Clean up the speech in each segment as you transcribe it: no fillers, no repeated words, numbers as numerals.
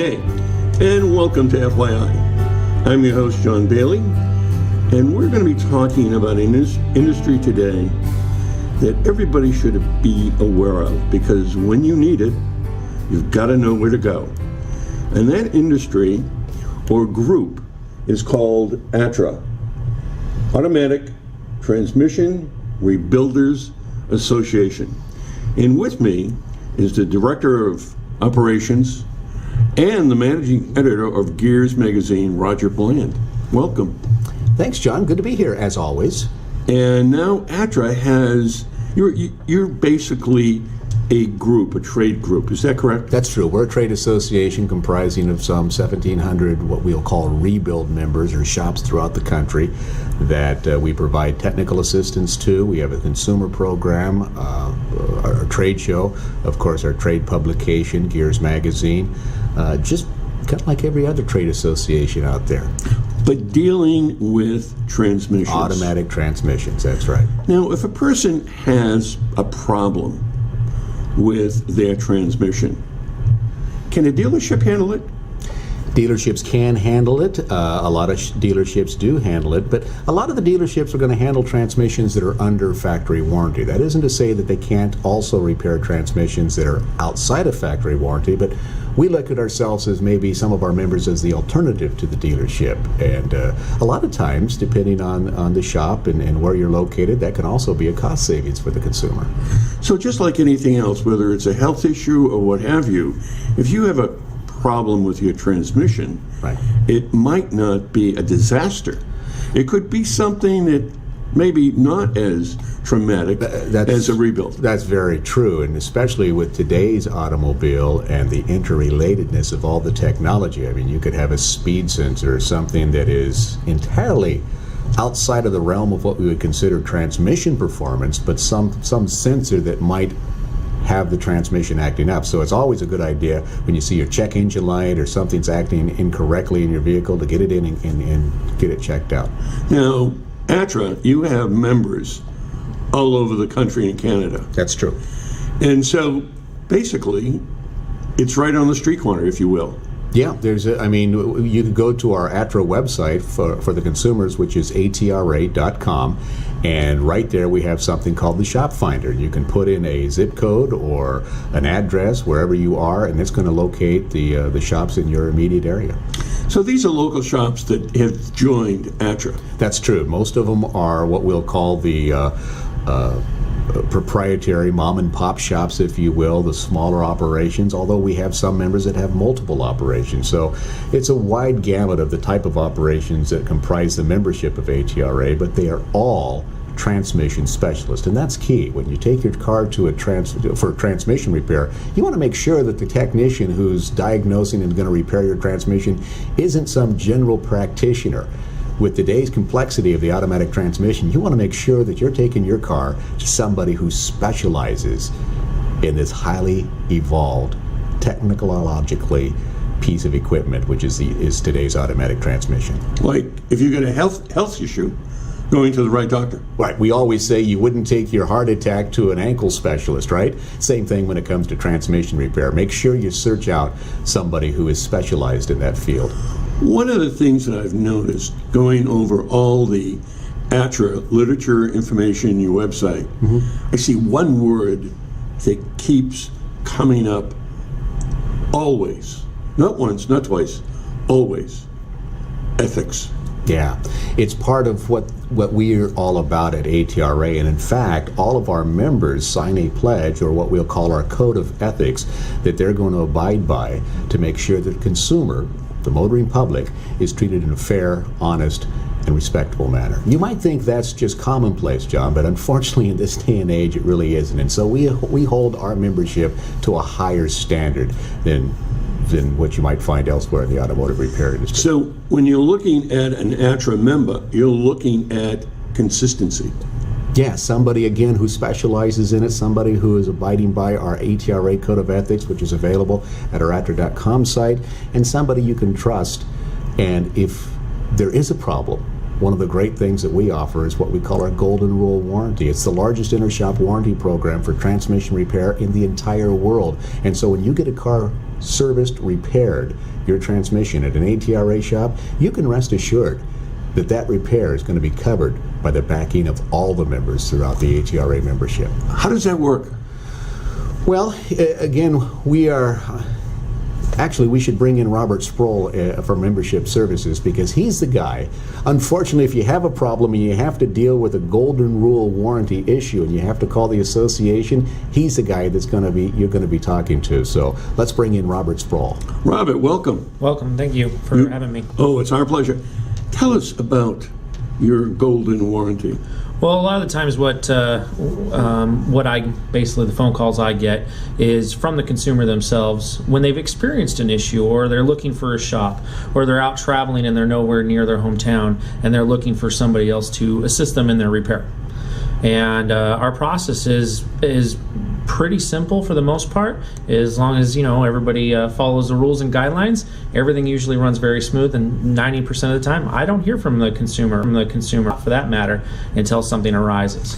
day, and welcome to FYI. I'm your host, John Baillie, and we're going to be talking about an industry today that everybody should be aware of, because when you need it, you've got to know where to go. And that industry or group is called ATRA, Automatic Transmission Rebuilders Association. And with me is the Director of Operations and the Managing Editor of Gears Magazine, Rodger Bland. Welcome. Thanks, John. Good to be here, as always. And now ATRA has, you're basically a group, a trade group. Is that correct? That's true. We're a trade association comprising of some 1,700 what we'll call rebuild members or shops throughout the country that we provide technical assistance to. We have a consumer program, our trade show, of course, our trade publication, Gears Magazine, just kind of like every other trade association out there. But dealing with transmissions. Automatic transmissions, that's right. Now, if a person has a problem with their transmission, can a dealership handle it? Dealerships can handle it. A lot of dealerships do handle it, but a lot of the dealerships are going to handle transmissions that are under factory warranty. That isn't to say that they can't also repair transmissions that are outside of factory warranty, but we look at ourselves as maybe some of our members as the alternative to the dealership. And a lot of times, depending on the shop and where you're located, that can also be a cost savings for the consumer. So just like anything else, whether it's a health issue or what have you, if you have a problem with your transmission, right, it might not be a disaster. It could be something that maybe not as traumatic as a rebuild. That's very true, and especially with today's automobile and the interrelatedness of all the technology. I mean, you could have a speed sensor or something that is entirely outside of the realm of what we would consider transmission performance, but some sensor that might have the transmission acting up. So it's always a good idea when you see your check engine light or something's acting incorrectly in your vehicle to get it in and get it checked out. Now, ATRA, you have members all over the country and Canada. That's true. And so basically, it's right on the street corner, if you will. Yeah, you can go to our ATRA website for the consumers, which is ATRA.com, and right there we have something called the Shop Finder. You can put in a zip code or an address wherever you are, and it's going to locate the shops in your immediate area. So these are local shops that have joined ATRA. That's true. Most of them are what we'll call the proprietary mom and pop shops, if you will, the smaller operations, although we have some members that have multiple operations. So it's a wide gamut of the type of operations that comprise the membership of ATRA, but they are all transmission specialists, and that's key. When you take your car to for transmission repair, you want to make sure that the technician who's diagnosing and going to repair your transmission isn't some general practitioner. With today's complexity of the automatic transmission, you want to make sure that you're taking your car to somebody who specializes in this highly evolved, technologically piece of equipment, which is today's automatic transmission. Like if you get a health issue, going to the right doctor. Right. We always say you wouldn't take your heart attack to an ankle specialist, right? Same thing when it comes to transmission repair. Make sure you search out somebody who is specialized in that field. One of the things that I've noticed going over all the ATRA literature information in your website, I see one word that keeps coming up always. Not once, not twice, always. Ethics. Yeah, it's part of what we're all about at ATRA, and in fact, all of our members sign a pledge, or what we'll call our code of ethics, that they're going to abide by to make sure that the consumer, the motoring public, is treated in a fair, honest, and respectable manner. You might think that's just commonplace, John, but unfortunately in this day and age it really isn't. And so we hold our membership to a higher standard than what you might find elsewhere in the automotive repair industry. So when you're looking at an ATRA member, you're looking at consistency. Yeah, somebody, again, who specializes in it, somebody who is abiding by our ATRA Code of Ethics, which is available at our ATRA.com site, and somebody you can trust. And if there is a problem, one of the great things that we offer is what we call our Golden Rule warranty. It's the largest inter-shop warranty program for transmission repair in the entire world. And so when you get a car serviced, repaired, your transmission at an ATRA shop, you can rest assured that that repair is going to be covered by the backing of all the members throughout the ATRA membership. How does that work? Well, again, actually, we should bring in Robert Sproul for membership services, because he's the guy. Unfortunately, if you have a problem and you have to deal with a Golden Rule warranty issue and you have to call the association, he's the guy you're going to be talking to. So let's bring in Robert Sproul. Robert, welcome. Welcome. Thank you for having me. Oh, it's our pleasure. Tell us about your Golden warranty. Well, a lot of the times what I basically, the phone calls I get is from the consumer themselves when they've experienced an issue, or they're looking for a shop, or they're out traveling and they're nowhere near their hometown and they're looking for somebody else to assist them in their repair. And our process is pretty simple for the most part. As long as everybody follows the rules and guidelines, everything usually runs very smooth. And 90% of the time, I don't hear from the consumer, for that matter, until something arises.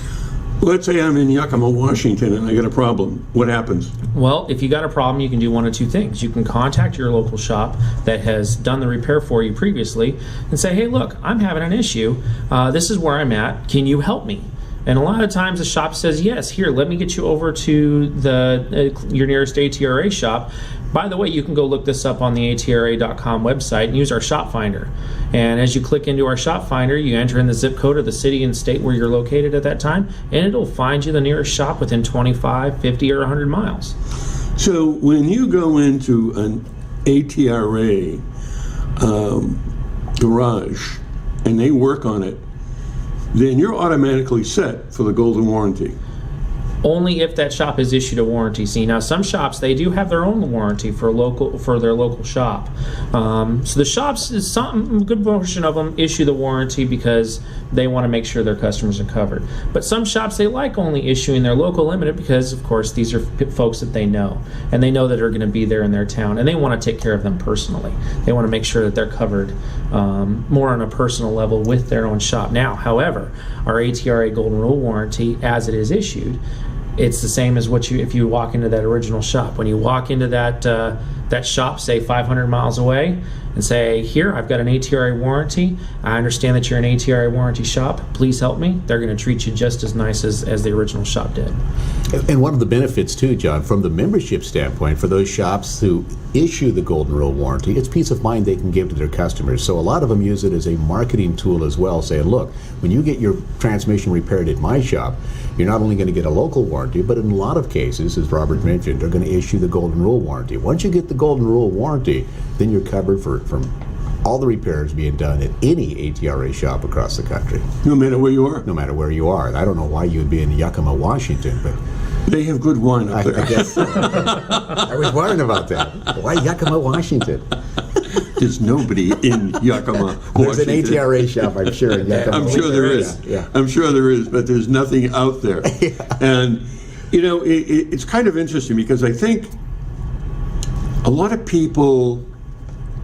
Let's say I'm in Yakima, Washington, and I got a problem. What happens? Well, if you got a problem, you can do one of two things. You can contact your local shop that has done the repair for you previously and say, hey, look, I'm having an issue. This is where I'm at. Can you help me? And a lot of times the shop says, yes, here, let me get you over to your nearest ATRA shop. By the way, you can go look this up on the atra.com website and use our shop finder. And as you click into our shop finder, you enter in the zip code of the city and state where you're located at that time, and it'll find you the nearest shop within 25, 50, or 100 miles. So when you go into an ATRA garage and they work on it, then you're automatically set for the Golden warranty. Only if that shop is issued a warranty. See, now some shops, they do have their own warranty for their local shop. So the shops, a good portion of them issue the warranty because they want to make sure their customers are covered. But some shops, they like only issuing their local limited because, of course, these are folks that they know, and they know that are going to be there in their town, and they want to take care of them personally. They want to make sure that they're covered more on a personal level with their own shop. Now, however, our ATRA Golden Rule warranty, as it is issued, it's the same as if you walk into that original shop. When you walk into that shop, say 500 miles away, and say, here, I've got an ATRA warranty. I understand that you're an ATRA warranty shop. Please help me. They're going to treat you just as nice as the original shop did. And one of the benefits too, John, from the membership standpoint, for those shops who issue the Golden Rule warranty, it's peace of mind they can give to their customers. So a lot of them use it as a marketing tool as well, saying, look, when you get your transmission repaired at my shop, you're not only going to get a local warranty, but in a lot of cases, as Robert mentioned, they're going to issue the Golden Rule warranty. Once you get the Golden Rule warranty, then you're covered from all the repairs being done at any ATRA shop across the country. No matter where you are? No matter where you are. I don't know why you would be in Yakima, Washington, but they have good wine up there. I guess so. I was wondering about that. Why Yakima, Washington? There's nobody in Yakima, Washington. There's an ATRA shop, I'm sure, in Yakima. I'm sure there is. Yeah. I'm sure there is, but there's nothing out there. Yeah. And, it's kind of interesting because I think a lot of people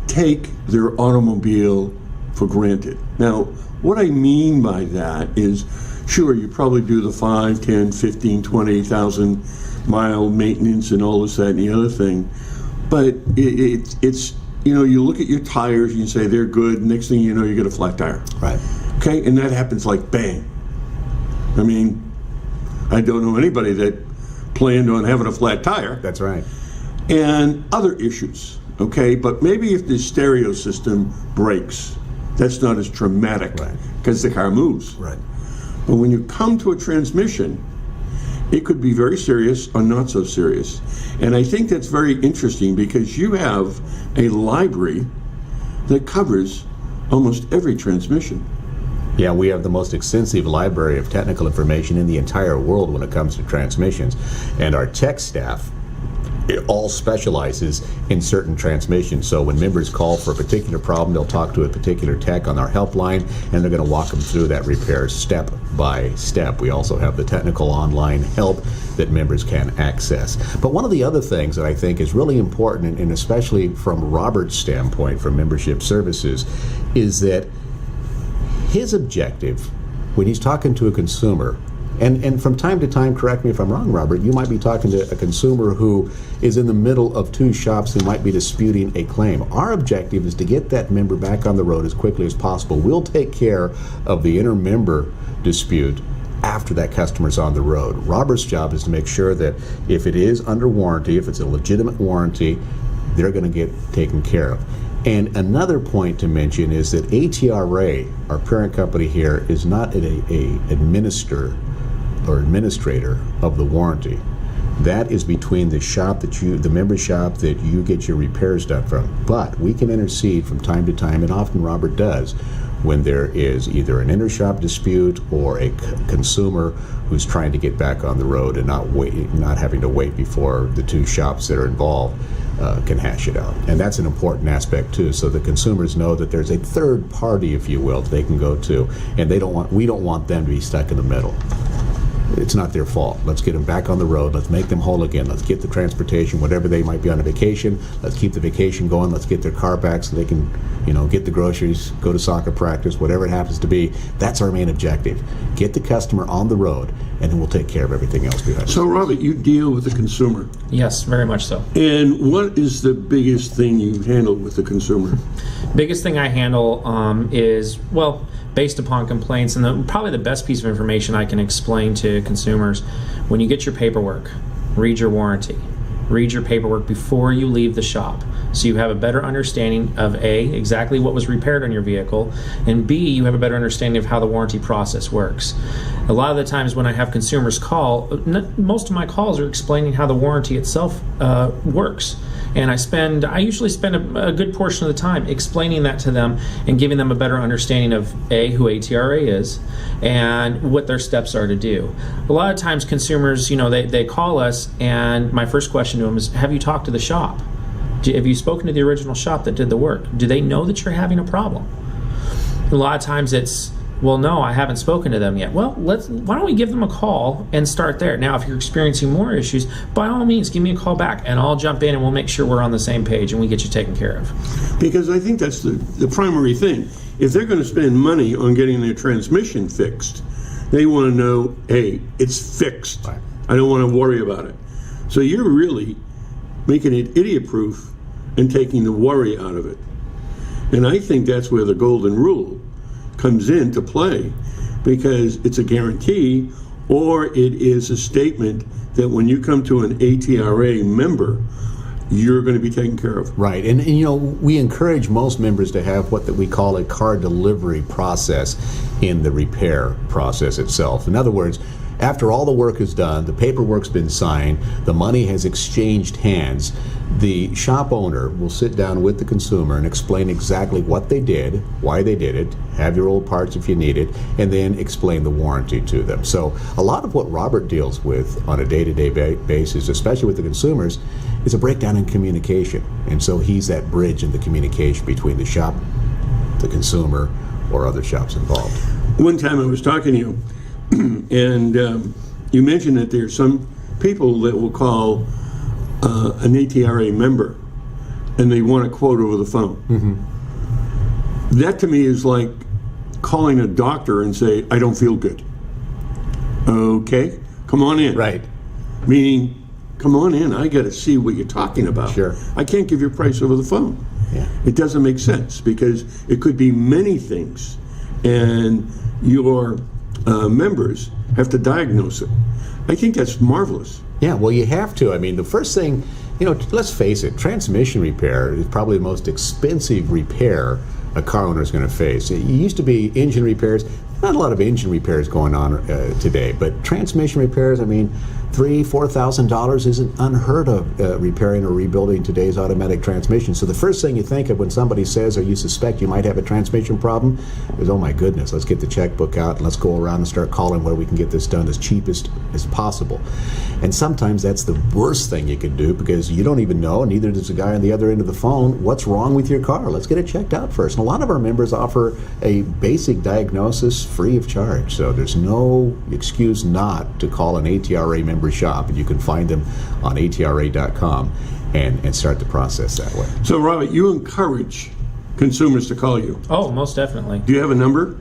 take their automobile for granted. Now, what I mean by that is, sure, you probably do the 5, 10, 15, 20,000 mile maintenance and all this, that, and the other thing, but it's you look at your tires and you say they're good, next thing you know, you get a flat tire. Right. Okay, and that happens like bang. I mean, I don't know anybody that planned on having a flat tire. That's right. And other issues, okay? But maybe if the stereo system breaks, that's not as traumatic because the car moves. Right. But when you come to a transmission, it could be very serious or not so serious. And I think that's very interesting because you have a library that covers almost every transmission. Yeah, we have the most extensive library of technical information in the entire world when it comes to transmissions. And our tech staff, it all specializes in certain transmissions. So when members call for a particular problem, they'll talk to a particular tech on our helpline, and they're going to walk them through that repair step by step. We also have the technical online help that members can access. But one of the other things that I think is really important, and especially from Robert's standpoint from membership services, is that his objective when he's talking to a consumer, and from time to time, correct me if I'm wrong, Robert, you might be talking to a consumer who is in the middle of two shops who might be disputing a claim. Our objective is to get that member back on the road as quickly as possible. We'll take care of the inter-member dispute after that customer's on the road. Robert's job is to make sure that if it is under warranty, if it's a legitimate warranty, they're going to get taken care of. And another point to mention is that ATRA, our parent company here, is not a administrator of the warranty. That is between the shop the member shop that you get your repairs done from. But we can intercede from time to time, and often Robert does, when there is either an inter-shop dispute or a consumer who's trying to get back on the road and not having to wait before the two shops that are involved can hash it out. And that's an important aspect too, so the consumers know that there's a third party, if you will, that they can go to, and we don't want them to be stuck in the middle. It's not their fault. Let's get them back on the road. Let's make them whole again. Let's get the transportation, whatever they might be on a vacation. Let's keep the vacation going. Let's get their car back so they can, get the groceries, go to soccer practice, whatever it happens to be. That's our main objective. Get the customer on the road, and then we'll take care of everything else behind. So, Robert, you deal with the consumer. Yes, very much so. And what is the biggest thing you handle with the consumer? Biggest thing I handle is, based upon complaints, and probably the best piece of information I can explain to consumers, when you get your paperwork, read your warranty. Read your paperwork before you leave the shop, so you have a better understanding of A, exactly what was repaired on your vehicle, and B, you have a better understanding of how the warranty process works. A lot of the times when I have consumers call, most of my calls are explaining how the warranty itself works. And I usually spend a good portion of the time explaining that to them and giving them a better understanding of A, who ATRA is, and what their steps are to do. A lot of times consumers, they call us, and my first question to them is, have you talked to the shop? Have you spoken to the original shop that did the work? Do they know that you're having a problem? A lot of times it's, well, no, I haven't spoken to them yet. Well, why don't we give them a call and start there? Now, if you're experiencing more issues, by all means, give me a call back, and I'll jump in and we'll make sure we're on the same page and we get you taken care of. Because I think that's the primary thing. If they're going to spend money on getting their transmission fixed, they want to know, hey, it's fixed. Right. I don't want to worry about it. So you're really making it idiot-proof and taking the worry out of it. And I think that's where the golden rule comes into play, because it's a guarantee, or it is a statement that when you come to an ATRA member, you're going to be taken care of. Right, and we encourage most members to have what we call a car delivery process in the repair process itself. In other words, after all the work is done, the paperwork's been signed, the money has exchanged hands, the shop owner will sit down with the consumer and explain exactly what they did, why they did it, have your old parts if you need it, and then explain the warranty to them. So a lot of what Robert deals with on a day-to-day basis, especially with the consumers, is a breakdown in communication. And so he's that bridge in the communication between the shop, the consumer, or other shops involved. One time I was talking to you, and you mentioned that there's some people that will call an ATRA member and they want a quote over the phone. Mm-hmm. That to me is like calling a doctor and say, I don't feel good. Okay, come on in. Right. Meaning, come on in, I got to see what you're talking about. Sure. I can't give you a price over the phone. Yeah. It doesn't make sense, because it could be many things, and your members have to diagnose it. I think that's marvelous. Yeah, well, you have to. I mean, the first thing, let's face it, transmission repair is probably the most expensive repair a car owner is going to face. It used to be engine repairs. Not a lot of engine repairs going on today, but transmission repairs, I mean, $3,000-$4,000 isn't unheard of repairing or rebuilding today's automatic transmission. So the first thing you think of when somebody says or you suspect you might have a transmission problem is, oh my goodness, let's get the checkbook out and let's go around and start calling where we can get this done as cheapest as possible. And sometimes that's the worst thing you can do, because you don't even know, and neither does the guy on the other end of the phone, what's wrong with your car. Let's get it checked out first. And a lot of our members offer a basic diagnosis free of charge. So there's no excuse not to call an ATRA member shop, and you can find them on atra.com and start the process that way. So, Robert, you encourage consumers to call you? Oh, most definitely. Do you have a number?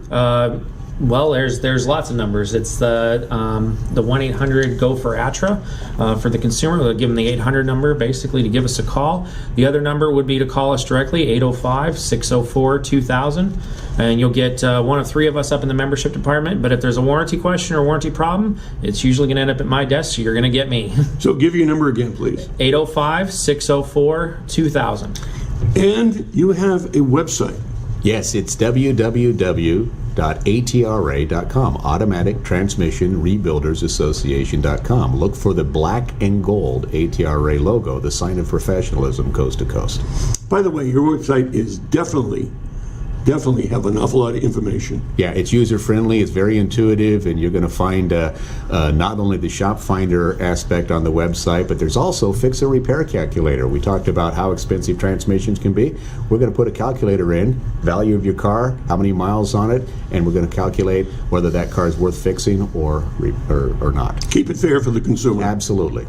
Well, there's lots of numbers. It's the 1-800-GO-FOR-ATRA for the consumer. They'll give them the 800 number basically to give us a call. The other number would be to call us directly, 805-604-2000, and you'll get one of three of us up in the membership department. But if there's a warranty question or warranty problem, it's usually going to end up at my desk, so you're going to get me. So give your number again, please. 805-604-2000. And you have a website. Yes, it's www.atra.com, Automatic Transmission Rebuilders Association.com. Look for the black and gold ATRA logo, the sign of professionalism coast to coast. By the way, your website is definitely have an awful lot of information. Yeah, it's user-friendly, it's very intuitive, and you're going to find not only the shop finder aspect on the website, but there's also fix and repair calculator. We talked about how expensive transmissions can be. We're going to put a calculator in, value of your car, how many miles on it, and we're going to calculate whether that car is worth fixing or not. Keep it fair for the consumer. Absolutely.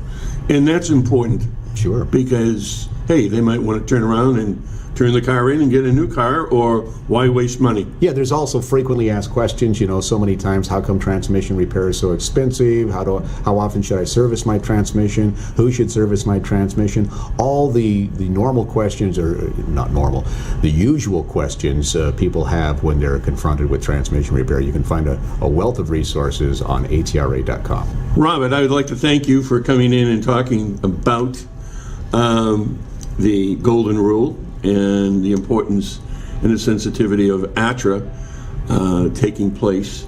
And that's important. Sure. Because, hey, they might want to turn around and turn the car in and get a new car, or why waste money? Yeah, there's also frequently asked questions, so many times, how come transmission repair is so expensive? How often should I service my transmission? Who should service my transmission? All the normal questions, are not normal, the usual questions people have when they're confronted with transmission repair. You can find a wealth of resources on atra.com. Robert, I would like to thank you for coming in and talking about the Golden Rule and the importance and the sensitivity of ATRA taking place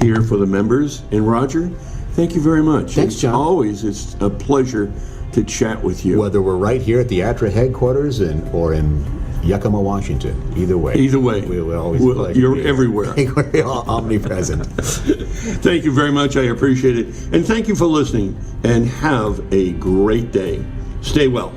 here for the members. And Rodger, thank you very much. Thanks, John. It's a pleasure to chat with you. Whether we're right here at the ATRA headquarters or in Yakima, Washington, either way. We'll always you're everywhere. We're omnipresent. Thank you very much. I appreciate it. And thank you for listening. And have a great day. Stay well.